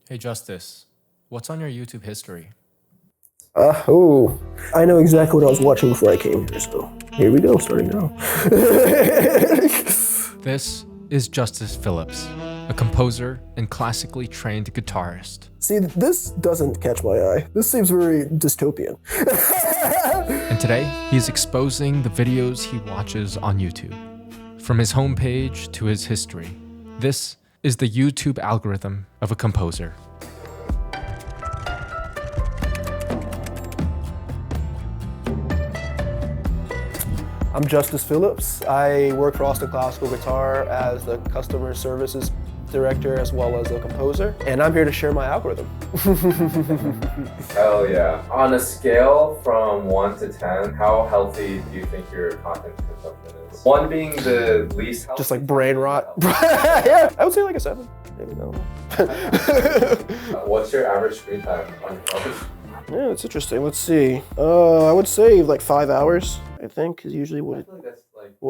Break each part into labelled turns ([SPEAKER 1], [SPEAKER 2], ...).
[SPEAKER 1] Hey Justice, what's on your YouTube history?
[SPEAKER 2] I know exactly what I was watching before I came here, so here we go, starting now.
[SPEAKER 1] This is Justice Phillips, a composer and classically trained guitarist.
[SPEAKER 2] See, this doesn't catch my eye. This seems very dystopian.
[SPEAKER 1] And today, he's exposing the videos he watches on YouTube. From his homepage to his history, this is the YouTube algorithm of a composer.
[SPEAKER 2] I'm Justice Phillips. I work for Austin Classical Guitar as the customer services director as well as a composer, and I'm here to share my algorithm.
[SPEAKER 3] Hell yeah. On a scale from 1 to 10, how healthy do you think your content consumption is? 1 being the least healthy.
[SPEAKER 2] Just like brain rot. Yeah, I would say like a 7. Maybe no.
[SPEAKER 3] What's your average screen time on your phone?
[SPEAKER 2] Yeah, it's interesting. Let's see. I would say like 5 hours, I think, is usually what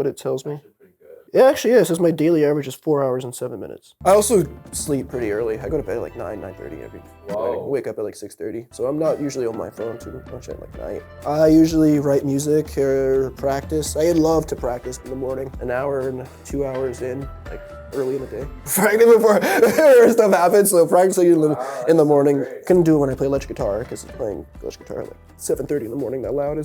[SPEAKER 2] it tells me.
[SPEAKER 3] Pretty good.
[SPEAKER 2] Yeah, actually, yeah, it says my daily average is 4 hours and 7 minutes. I also sleep pretty early. I go to bed at like 9:30 every night. I wake up at like 6:30. So I'm not usually on my phone too much at like night. I usually write music or practice. I love to practice in the morning, an hour and 2 hours in, like early in the day. Practicing before stuff happens, so practicing in the morning.
[SPEAKER 3] Great.
[SPEAKER 2] Couldn't do it when I play electric guitar, because playing electric guitar at like 7:30 in the morning that loud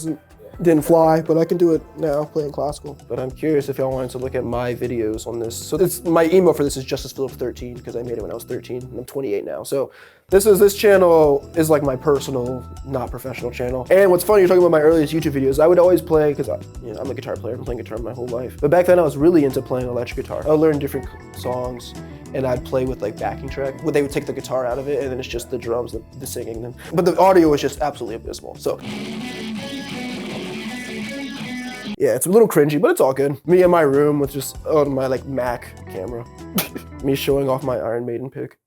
[SPEAKER 2] didn't fly, but I can do it now playing classical. But I'm curious if y'all wanted to look at my videos on this. So my email for this is JusticePhillips13 because I made it when I was 13 and I'm 28 now. So this channel is like my personal, not professional channel. And what's funny, you're talking about my earliest YouTube videos, I would always play, because I'm a guitar player, I've been playing guitar my whole life. But back then I was really into playing electric guitar. I would learn different songs and I'd play with like backing track. They would take the guitar out of it and then it's just the drums, the singing. But the audio was just absolutely abysmal. So yeah, it's a little cringy, but it's all good. Me in my room with just on my like Mac camera. Me showing off my Iron Maiden pick.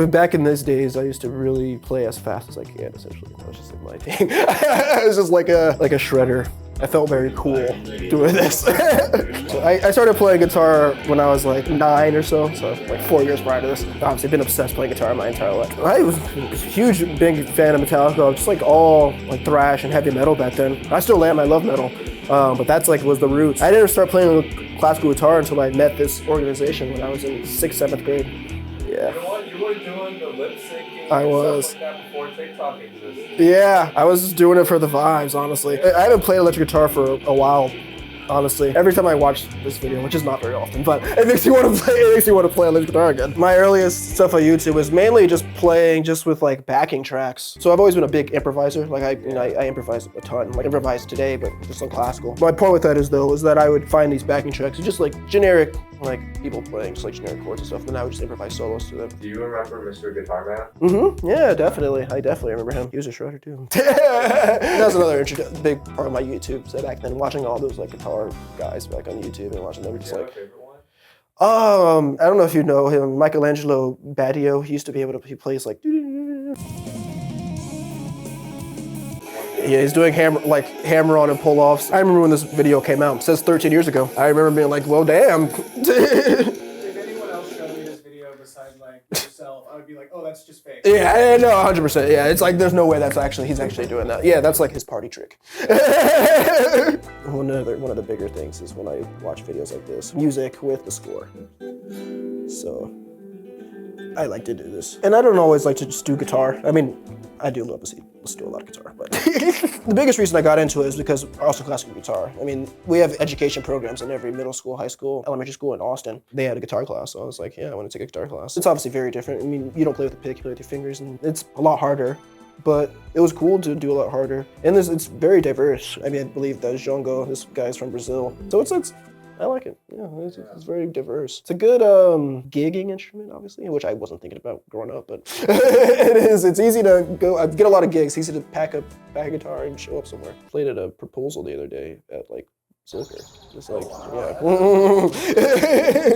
[SPEAKER 2] Back in those days, I used to really play as fast as I can, essentially. That was just like my thing. I was just like a shredder. I felt very cool doing this. So I started playing guitar when I was like 9 or so like 4 years prior to this. Obviously been obsessed playing guitar my entire life. I was a huge, big fan of Metallica, just like all like thrash and heavy metal back then. I still am, I love metal, but that's like was the roots. I didn't start playing classical guitar until I met this organization when I was in 6th, 7th grade. Yeah.
[SPEAKER 3] You were doing the lip syncing
[SPEAKER 2] I was.
[SPEAKER 3] like that before TikTok existed.
[SPEAKER 2] Yeah, I was just doing it for the vibes, honestly. I haven't played electric guitar for a while, honestly. Every time I watch this video, which is not very often, but it makes me want to play electric guitar again. My earliest stuff on YouTube was mainly just playing with like backing tracks. So I've always been a big improviser. Like I improvise a ton. Like improvise today, but just on classical. My point with that is that I would find these backing tracks, just like generic, like people playing just like generic chords and stuff. Then I would just improvise solos to them.
[SPEAKER 3] Do you remember Mr. Guitar Man?
[SPEAKER 2] Mm-hmm. Yeah, definitely. I definitely remember him. He was a shredder too. That was another big part of my YouTube. So back then, watching all those like guitar guys back on YouTube and watching them just like.
[SPEAKER 3] Favorite one?
[SPEAKER 2] I don't know if you know him, Michelangelo Badio. He used to be able to. He plays like. Yeah, he's doing hammer on and pull offs. I remember when this video came out. It says 13 years ago. I remember being like, well, damn.
[SPEAKER 4] If anyone else showed me this video besides like yourself, I would be like, oh, that's just fake.
[SPEAKER 2] Yeah, no, 100%. Yeah, it's like there's no way he's actually doing that. Yeah, that's like his party trick. One of the bigger things is when I watch videos like this, music with the score. So I like to do this. And I don't always like to just do guitar. I mean, I do love to do a lot of guitar, but the biggest reason I got into it is because Austin Classical Guitar. I mean, we have education programs in every middle school, high school, elementary school in Austin. They had a guitar class, so I was like, yeah, I want to take a guitar class. It's obviously very different. I mean, you don't play with a pick, you play with your fingers, and it's a lot harder, but it was cool to do a lot harder. And it's very diverse. I mean, I believe that Jongo, this guy's from Brazil. So I like it. Yeah, it's very diverse. It's a good gigging instrument, obviously, which I wasn't thinking about growing up, but it is. It's easy to go. I get a lot of gigs. It's easy to pack a guitar and show up somewhere. Played at a proposal the other day at like Silver. Just like, yeah.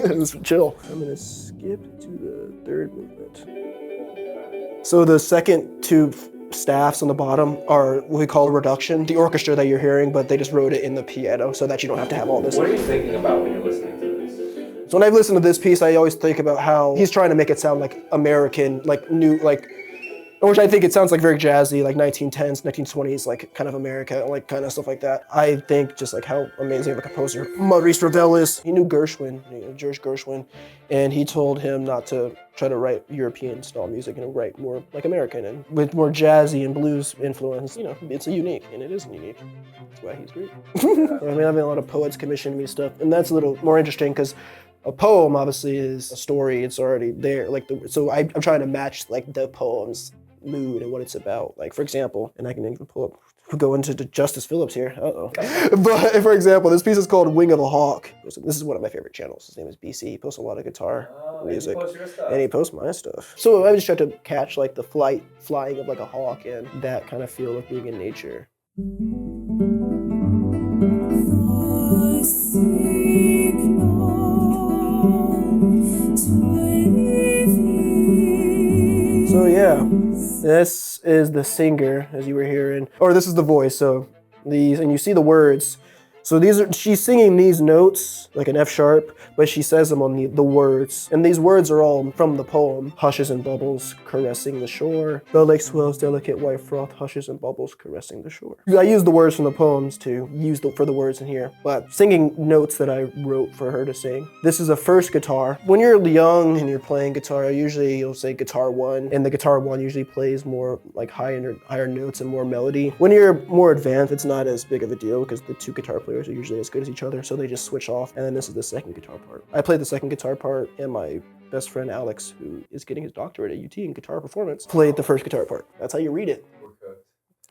[SPEAKER 2] Just chill. I'm gonna skip to the 3rd movement. So the second 2 staffs on the bottom are what we call a reduction, the orchestra that you're hearing, but they just wrote it in the piano so that you don't have to have all this.
[SPEAKER 3] What are you thinking about when you're listening to this?
[SPEAKER 2] So when I listen to this piece, I always think about how he's trying to make it sound like American, like new, like, which I think it sounds like very jazzy, like 1910s, 1920s, like kind of America, like kind of stuff like that. I think just like how amazing of a composer Maurice Ravel is. He knew Gershwin, George Gershwin, and he told him not to try to write European style music and write more like American and with more jazzy and blues influence. You know, it's a unique, and it is unique. That's why he's great. I mean, I've had a lot of poets commission me stuff, and that's a little more interesting because a poem obviously is a story. It's already there. Like so I'm trying to match like the poem's mood and what it's about. Like for example, and I can even go into Justice Phillips here. But for example, this piece is called Wing of a Hawk. This is one of my favorite channels. His name is BC. He posts a lot of guitar music. And he posts my stuff. So I just tried to catch like the flying of like a hawk and that kind of feel of being in nature. So yeah, this is the singer, as you were hearing, or this is the voice. So these, and you see the words. So these are, she's singing these notes, like an F sharp, but she says them on the words. And these words are all from the poem. Hushes and bubbles caressing the shore. The lake swells delicate white froth, hushes and bubbles caressing the shore. I use the words from the poems to use for the words in here, but singing notes that I wrote for her to sing. This is a first guitar. When you're young and you're playing guitar, usually you'll say guitar one, and the guitar one usually plays more like higher notes and more melody. When you're more advanced, it's not as big of a deal because the two guitar players are usually as good as each other, so they just switch off. And then this is the second guitar part. I played the second guitar part, and my best friend Alex, who is getting his doctorate at UT in guitar performance, played the first guitar part. That's how you read it.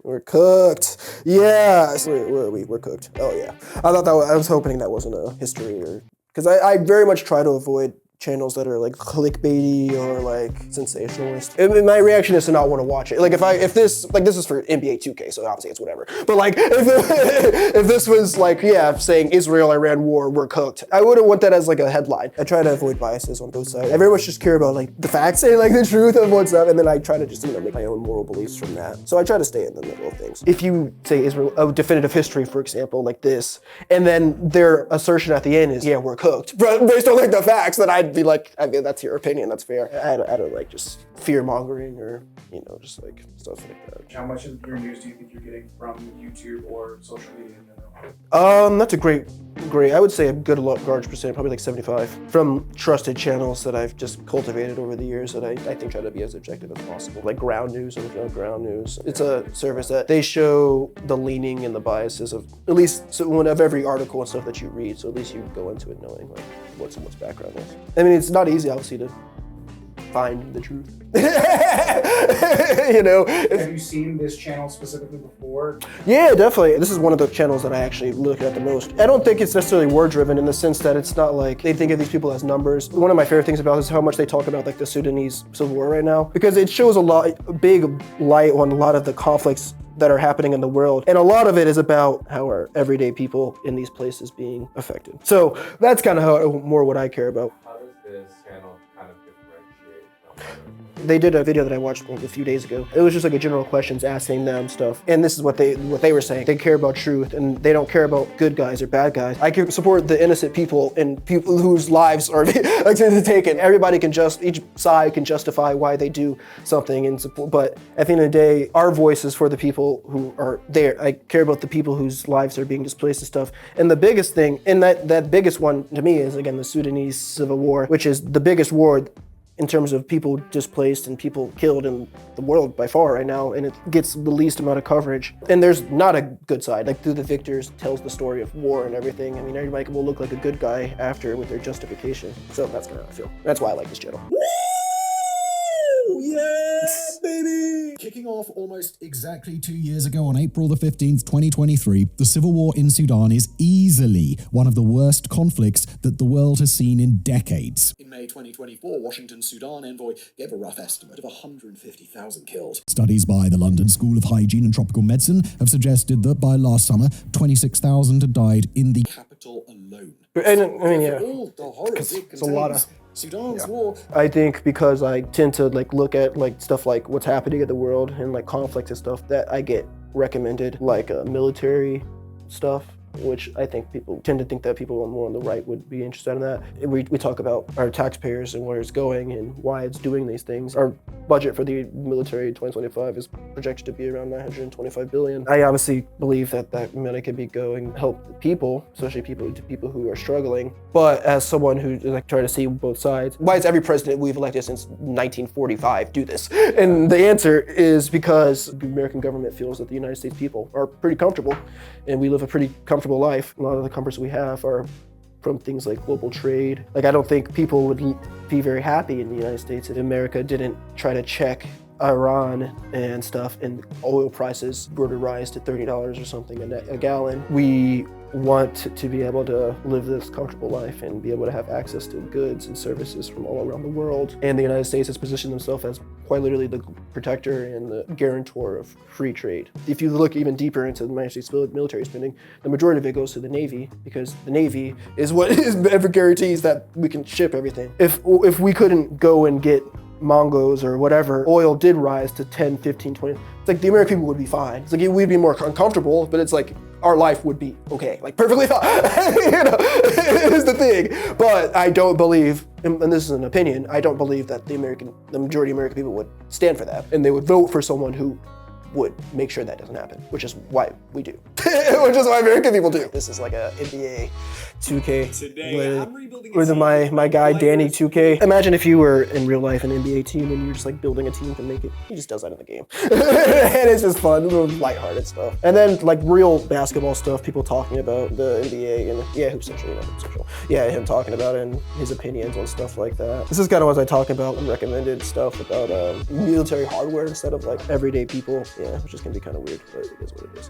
[SPEAKER 2] We're cooked. Yeah. Where are we? We're cooked. Oh yeah. I was hoping that wasn't a history, or because I very much try to avoid channels that are like clickbaity or like sensationalist. My reaction is to not want to watch it. Like if this is for NBA 2K, so obviously it's whatever. But like if this was like, yeah, saying Israel-Iran war, we're cooked, I wouldn't want that as like a headline. I try to avoid biases on both sides. I very much just care about like the facts and like the truth of what's up, and then I try to just make my own moral beliefs from that. So I try to stay in the middle of things. If you say Israel, a definitive history, for example, like this, and then their assertion at the end is, yeah, we're cooked, based on like the facts, then I'd be like, I mean, that's your opinion, that's fair. I don't like just fear-mongering or, just like stuff like that.
[SPEAKER 4] How much of your news do you think you're getting from YouTube or social media in general?
[SPEAKER 2] That's a great, I would say a good large percent, probably like 75, from trusted channels that I've just cultivated over the years that I think try to be as objective as possible. Like Ground News and Ground News. It's a service that they show the leaning and the biases of at least of every article and stuff that you read, so at least you go into it knowing like what someone's background is. I mean, it's not easy, obviously, to find the truth.
[SPEAKER 4] Have you seen this channel specifically before?
[SPEAKER 2] Yeah, definitely. This is one of the channels that I actually look at the most. I don't think it's necessarily word driven in the sense that it's not like they think of these people as numbers. One of my favorite things about this is how much they talk about like the Sudanese civil war right now, because it shows a big light on a lot of the conflicts that are happening in the world. And a lot of it is about how our everyday people in these places being affected. So that's kind of more what I care about.
[SPEAKER 3] How does this channel kind of differentiate from
[SPEAKER 2] They did a video that I watched a few days ago. It was just like a general questions asking them stuff. And this is what they were saying. They care about truth and they don't care about good guys or bad guys. I can support the innocent people and people whose lives are taken. Everybody can each side can justify why they do something and support. But at the end of the day, our voice is for the people who are there. I care about the people whose lives are being displaced and stuff. And the biggest thing, and that biggest one to me is again the Sudanese civil war, which is the biggest war in terms of people displaced and people killed in the world by far right now, and it gets the least amount of coverage. And there's not a good side. Like Through the Victors tells the story of war and everything. I mean, everybody will look like a good guy after with their justification. So that's kind of how I feel. That's why I like this channel.
[SPEAKER 5] Yeah, baby! Kicking off almost exactly 2 years ago on April the 15th, 2023, the civil war in Sudan is easily one of the worst conflicts that the world has seen in decades. In May 2024, Washington's Sudan envoy gave a rough estimate of 150,000 killed. Studies by the London School of Hygiene and Tropical Medicine have suggested that by last summer, 26,000 had died in the capital alone.
[SPEAKER 2] And I mean, yeah,
[SPEAKER 5] all the horrors
[SPEAKER 2] it's a lot of
[SPEAKER 5] Sudan's war.
[SPEAKER 2] I think because I tend to look at stuff like what's happening in the world and conflicts and stuff, that I get recommended military stuff which I think people tend to think that people more on the right would be interested in that. We talk about our taxpayers and where it's going and why it's doing these things. Our budget for the military 2025 is projected to be around $925 billion. I obviously believe that money could be going help the people, especially people who are struggling. But as someone who like trying to see both sides, why is every president we've elected since 1945 do this? And the answer is because the American government feels that the United States people are pretty comfortable, and we live a pretty comfortable life. A lot of the comforts we have are from things like global trade. Like, I don't think people would be very happy in the United States if America didn't try to check Iran and stuff, and oil prices were to rise to $30 or something a gallon. We want to be able to live this comfortable life and be able to have access to goods and services from all around the world. And the United States has positioned themselves as quite literally the protector and the guarantor of free trade. If you look even deeper into the United States military spending, the majority of it goes to the Navy, because the Navy is what ever guarantees that we can ship everything. If we couldn't go and get Mongos or whatever, oil did rise to 10, 15, 20. It's like the American people would be fine. It's like we'd be more uncomfortable, but it's like our life would be okay, like perfectly fine. You know, is the thing. But I don't believe, and this is an opinion, I don't believe that the majority of American people would stand for that, and they would vote for someone who would make sure that doesn't happen, which is why we do. Which is why American people do. This is like a NBA 2K with my guy Danny 2K. Imagine if you were in real life an NBA team and you're just like building a team to make it. He just does that in the game. And it's just fun, little lighthearted stuff. And then like real basketball stuff, people talking about the NBA and Hoop Central, Hoop Central. Yeah, him talking about it and his opinions on stuff like that. This is kind of what I talk about and recommended stuff about military hardware instead of like everyday people. Yeah, which is gonna be kind of weird, but it is what it is.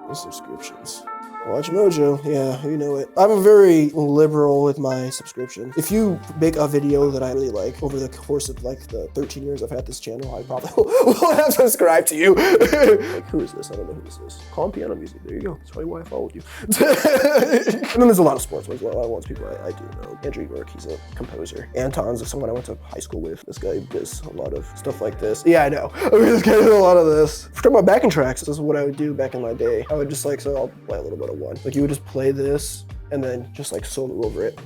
[SPEAKER 2] The subscriptions. Watch Mojo, yeah, you know it. I'm very liberal with my subscription. If you make a video that I really like over the course of like the 13 years I've had this channel, I probably will have subscribed to you. Like, who is this? I don't know who this is. Calm Piano Music, there you go. That's probably why I followed you. And then there's a lot of sports ones, a lot of ones people I do know. Andrew York, he's a composer. Anton's someone I went to high school with. This guy does a lot of stuff like this. Yeah, I know. This guy does a lot of this. If we're talking about backing tracks, this is what I would do back in my day. I would just like, so I'll play a little bit of one. Like, you would just play this and then just like solo over it.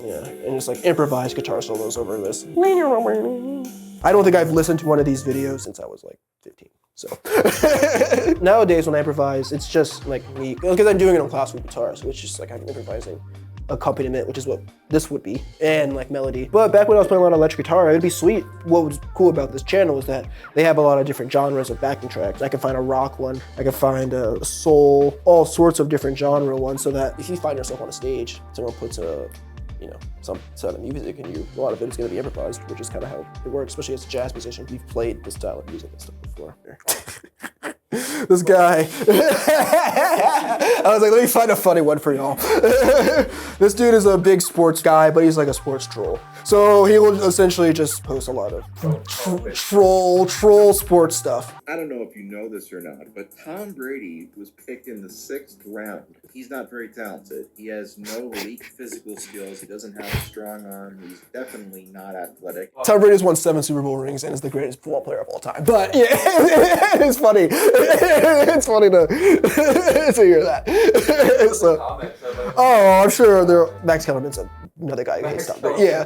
[SPEAKER 2] Yeah, and just like improvise guitar solos over this. I don't think I've listened to one of these videos since I was like 15. So nowadays when I improvise, it's just like me, because I'm doing it on classical guitar, so it's just like I'm improvising accompaniment, which is what this would be, and like melody. But back when I was playing a lot of electric guitar, it'd be sweet. What was cool about this channel is that they have a lot of different genres of backing tracks. I can find a rock one, I can find a soul, all sorts of different genre ones, so that if you find yourself on a stage, someone puts some set of music and a lot of it is going to be improvised, which is kind of how it works, especially as a jazz musician. You've played this style of music and stuff before. This guy. I was like, let me find a funny one for y'all. This dude is a big sports guy, but he's like a sports troll. So he will essentially just post a lot of troll sports stuff.
[SPEAKER 6] I don't know if you know this or not, but Tom Brady was picked in the 6th round. He's not very talented. He has no elite physical skills. He doesn't have a strong arm. He's definitely not athletic.
[SPEAKER 2] Tom Brady's won 7 Super Bowl rings and is the greatest football player of all time. But yeah, it's funny. It's funny to hear that. So, oh, I'm sure Max Kellerman's another guy who can't stop. But yeah.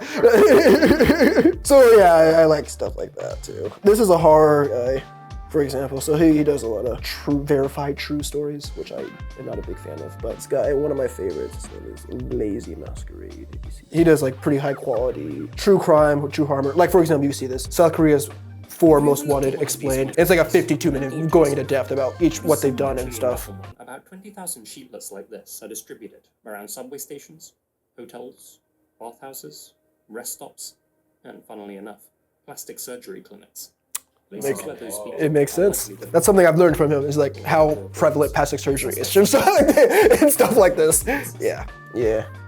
[SPEAKER 2] So yeah, I like stuff like that too. This is a horror guy, for example. So he does a lot of verified true stories, which I am not a big fan of. But this guy, one of my favorites, his name is Lazy Masquerade. He does like pretty high quality true crime, true harm. Like for example, you see this South Korea's 4 Most Wanted explained. It's like a 52-minute going into depth about what they've done and stuff.
[SPEAKER 7] About 20,000 sheetlets like this are distributed around subway stations, hotels, bathhouses, rest stops, and funnily enough, plastic surgery clinics.
[SPEAKER 2] It makes sense. That's something I've learned from him, is like how prevalent plastic surgery is and stuff like this. Yeah.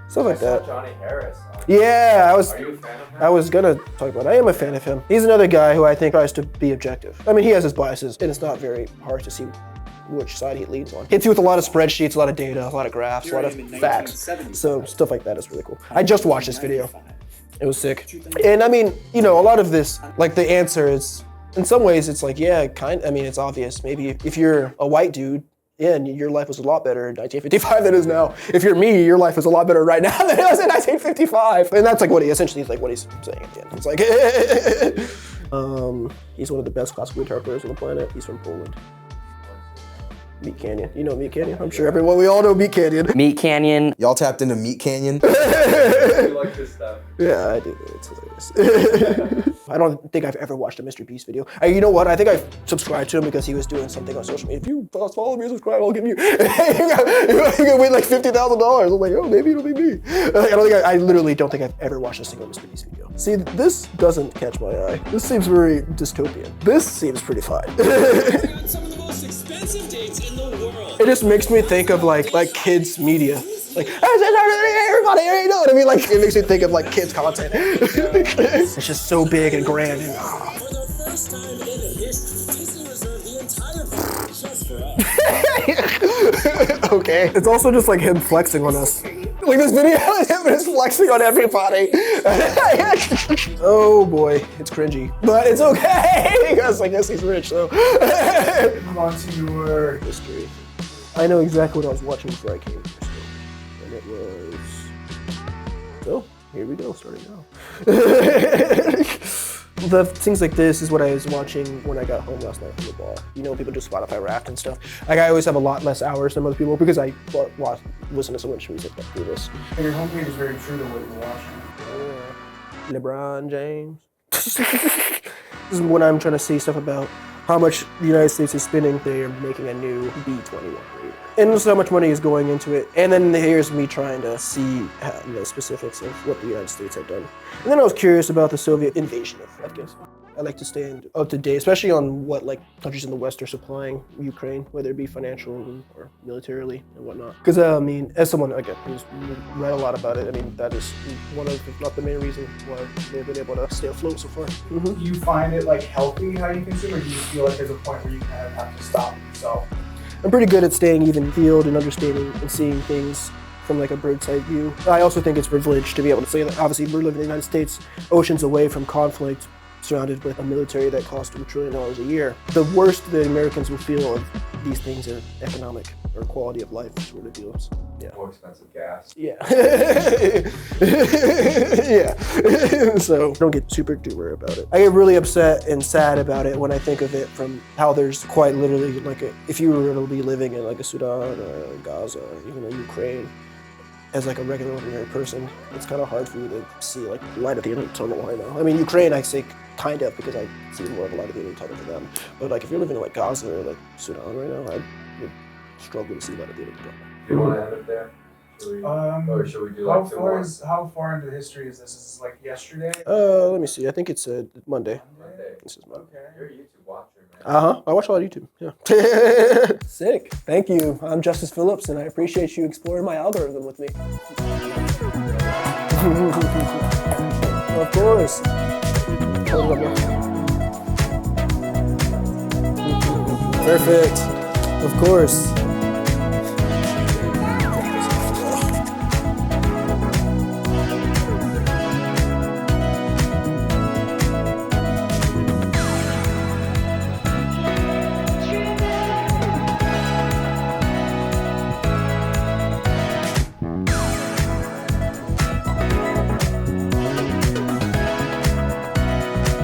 [SPEAKER 2] Stuff like that.
[SPEAKER 3] Johnny Harris.
[SPEAKER 2] Yeah,
[SPEAKER 3] Are you a fan of him?
[SPEAKER 2] I was gonna talk about it. I am a fan of him. He's another guy who I think tries to be objective. I mean, he has his biases, and it's not very hard to see which side he leans on. Hits you with a lot of spreadsheets, a lot of data, a lot of graphs, a lot of facts. So stuff like that is really cool. I just watched this video. It was sick. And I mean, a lot of this, like the answer is In some ways, it's like, yeah, I mean, it's obvious. Maybe if you're a white dude, yeah, and your life was a lot better in 1955 than it is now. If you're me, your life is a lot better right now than it was in 1955. And that's like what he essentially is like what he's saying at the end. It's like, he's one of the best classical guitar players on the planet. He's from Poland. Meat Canyon. You know Meat Canyon? I'm sure we all know Meat Canyon.
[SPEAKER 8] Meat Canyon.
[SPEAKER 9] Y'all tapped into Meat Canyon?
[SPEAKER 3] You like this stuff?
[SPEAKER 2] Yeah, I do. It's hilarious. I don't think I've ever watched a Mr. Beast video. You know what? I think I subscribed to him because he was doing something on social media. If you follow me and subscribe, I'll give you. You can win like $50,000. I'm like, oh, maybe it'll be me. I literally don't think I've ever watched a single Mr. Beast video. See, this doesn't catch my eye. This seems very dystopian. This seems pretty fine.
[SPEAKER 10] Some of the most expensive dates in the world.
[SPEAKER 2] It just makes me think of like kids media. Like, everybody, you know what I mean? Like, it makes me think of like kids content. It's just so big and grand. And,
[SPEAKER 10] For the first time in the history, Disney reserved the entire park just for us.
[SPEAKER 2] Okay. It's also just like him flexing on us. Like this video is him just flexing on everybody. Oh boy, it's cringy. But it's okay, because I guess he's rich, so.
[SPEAKER 4] Move on to your
[SPEAKER 2] History. I know exactly what I was watching before I came here. And it was, so here we go, starting now. The things like this is what I was watching when I got home last night from the bar. You know, people do Spotify Wrapped and stuff. Like, I always have a lot less hours than other people because I listen to so much music that do this.
[SPEAKER 4] and your homepage is very true to what you're watching.
[SPEAKER 2] LeBron James. This is when I'm trying to see stuff about how much the United States is spending. They're making a new B-21 radar. And so much money is going into it. And then here's me trying to see the specifics of what the United States had done. And then I was curious about the Soviet invasion of Afghanistan. I like to stay up to date, especially on what like countries in the West are supplying Ukraine, whether it be financially or militarily and whatnot. Because I mean, as someone again who's read a lot about it, I mean that is one of, if not the main reason why they've been able to stay afloat so far.
[SPEAKER 4] Do you find it like healthy how you consume, or do you feel like there's a point where you kind of have to stop yourself?
[SPEAKER 2] I'm pretty good at staying even keeled and understanding and seeing things from like a bird's eye view. I also think it's privileged to be able to say that obviously we're living in the United States, oceans away from conflict, surrounded with a military that costs $1 trillion a year. The worst the Americans will feel of these things are economic or quality of life sort of deals. Yeah.
[SPEAKER 3] More expensive gas.
[SPEAKER 2] Yeah. Yeah. So don't get super duper about it. I get really upset and sad about it when I think of it from how there's quite literally like if you were to be living in like a Sudan or Gaza or even a Ukraine as like a regular ordinary person, it's kind of hard for you to see like light at the end of the tunnel right now. I mean, Ukraine, I say kind of because I see more of a light at the end of the tunnel for them. But like if you're living in like Gaza or like Sudan right now, I would struggle to see light at the end of the tunnel.
[SPEAKER 3] Do you want to end it there? Should we, or should we do like two more?
[SPEAKER 4] How far into history is this? Is this like yesterday?
[SPEAKER 2] Let me see. I think it's Monday.
[SPEAKER 3] Monday.
[SPEAKER 2] This is Monday.
[SPEAKER 4] Okay.
[SPEAKER 3] You're a YouTube watcher, man.
[SPEAKER 2] I watch a lot of YouTube. Yeah. Sick. Thank you. I'm Justice Phillips, and I appreciate you exploring my algorithm with me. Of course. Perfect. Of course.